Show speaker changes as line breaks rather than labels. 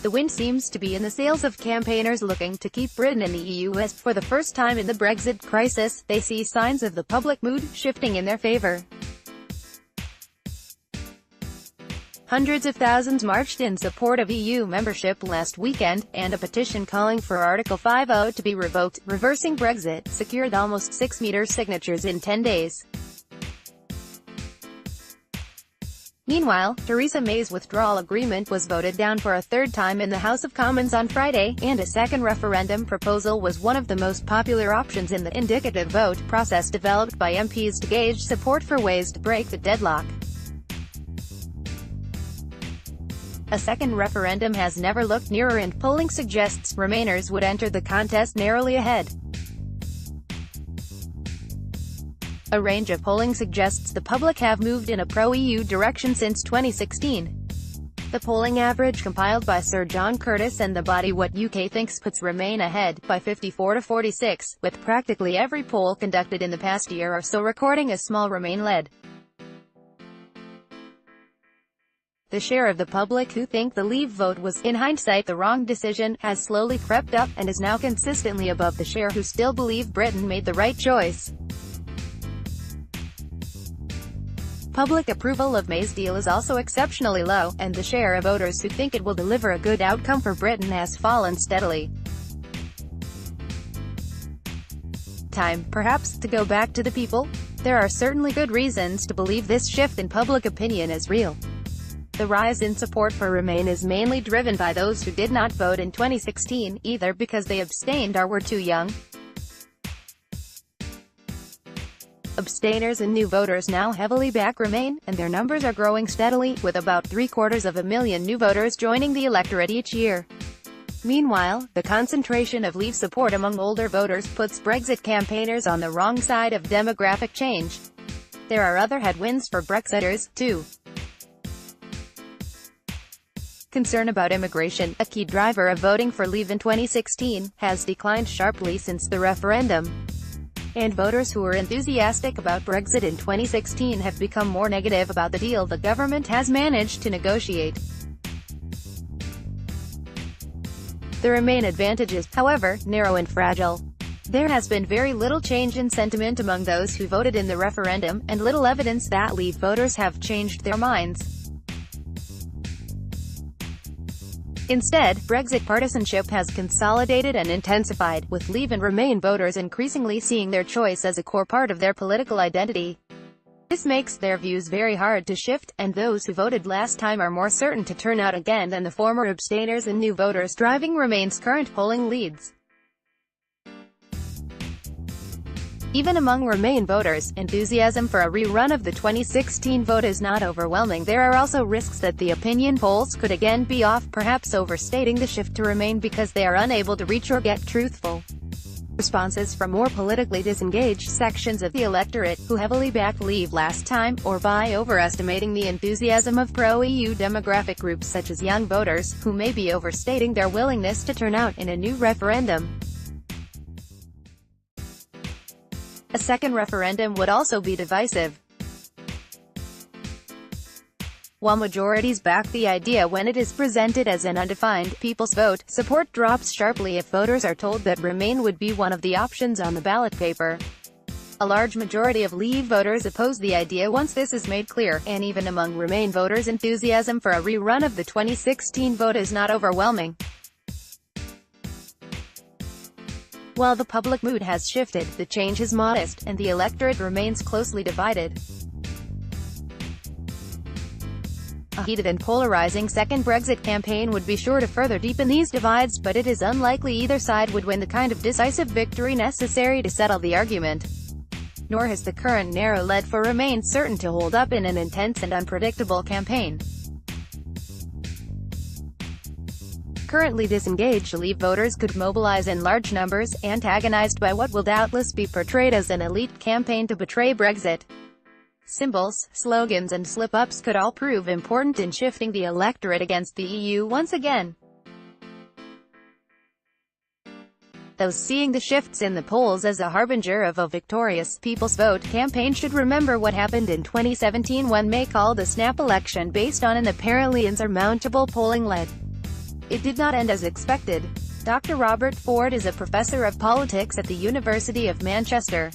The wind seems to be in the sails of campaigners looking to keep Britain in the EU, as, for the first time in the Brexit crisis, they see signs of the public mood shifting in their favour. Hundreds of thousands marched in support of EU membership last weekend, and a petition calling for Article 50 to be revoked, reversing Brexit, secured almost 6 million signatures in 10 days. Meanwhile, Theresa May's withdrawal agreement was voted down for a third time in the House of Commons on Friday, and a second referendum proposal was one of the most popular options in the indicative vote process developed by MPs to gauge support for ways to break the deadlock. A second referendum has never looked nearer, and polling suggests Remainers would enter the contest narrowly ahead. A range of polling suggests the public have moved in a pro-EU direction since 2016. The polling average compiled by Sir John Curtis and the body What UK Thinks puts Remain ahead, by 54 to 46, with practically every poll conducted in the past year or so recording a small Remain lead. The share of the public who think the Leave vote was, in hindsight, the wrong decision, has slowly crept up, and is now consistently above the share who still believe Britain made the right choice. Public approval of May's deal is also exceptionally low, and the share of voters who think it will deliver a good outcome for Britain has fallen steadily. Time, perhaps, to go back to the people? There are certainly good reasons to believe this shift in public opinion is real. The rise in support for Remain is mainly driven by those who did not vote in 2016, either because they abstained or were too young. Abstainers and new voters now heavily back Remain, and their numbers are growing steadily, with about 750,000 new voters joining the electorate each year. Meanwhile, the concentration of Leave support among older voters puts Brexit campaigners on the wrong side of demographic change. There are other headwinds for Brexiters, too. Concern about immigration, a key driver of voting for Leave in 2016, has declined sharply since the referendum. And voters who were enthusiastic about Brexit in 2016 have become more negative about the deal the government has managed to negotiate. The Remain advantage is, however, narrow and fragile. There has been very little change in sentiment among those who voted in the referendum, and little evidence that Leave voters have changed their minds. Instead, Brexit partisanship has consolidated and intensified, with Leave and Remain voters increasingly seeing their choice as a core part of their political identity. This makes their views very hard to shift, and those who voted last time are more certain to turn out again than the former abstainers and new voters driving Remain's current polling leads. Even among Remain voters, enthusiasm for a rerun of the 2016 vote is not overwhelming. There are also risks that the opinion polls could again be off, perhaps overstating the shift to Remain because they are unable to reach or get truthful responses from more politically disengaged sections of the electorate, who heavily backed Leave last time, or by overestimating the enthusiasm of pro-EU demographic groups such as young voters, who may be overstating their willingness to turn out in a new referendum. A second referendum would also be divisive. While majorities back the idea when it is presented as an undefined people's vote, support drops sharply if voters are told that Remain would be one of the options on the ballot paper. A large majority of Leave voters oppose the idea once this is made clear, and even among Remain voters enthusiasm for a rerun of the 2016 vote is not overwhelming. While the public mood has shifted, the change is modest, and the electorate remains closely divided. A heated and polarizing second Brexit campaign would be sure to further deepen these divides, but it is unlikely either side would win the kind of decisive victory necessary to settle the argument. Nor has the current narrow lead for Remain certain to hold up in an intense and unpredictable campaign. Currently disengaged Leave voters could mobilize in large numbers, antagonized by what will doubtless be portrayed as an elite campaign to betray Brexit. Symbols, slogans and slip-ups could all prove important in shifting the electorate against the EU once again. Those seeing the shifts in the polls as a harbinger of a victorious People's Vote campaign should remember what happened in 2017 when May called a snap election based on an apparently insurmountable polling lead. It did not end as expected. Dr. Robert Ford is a professor of politics at the University of Manchester.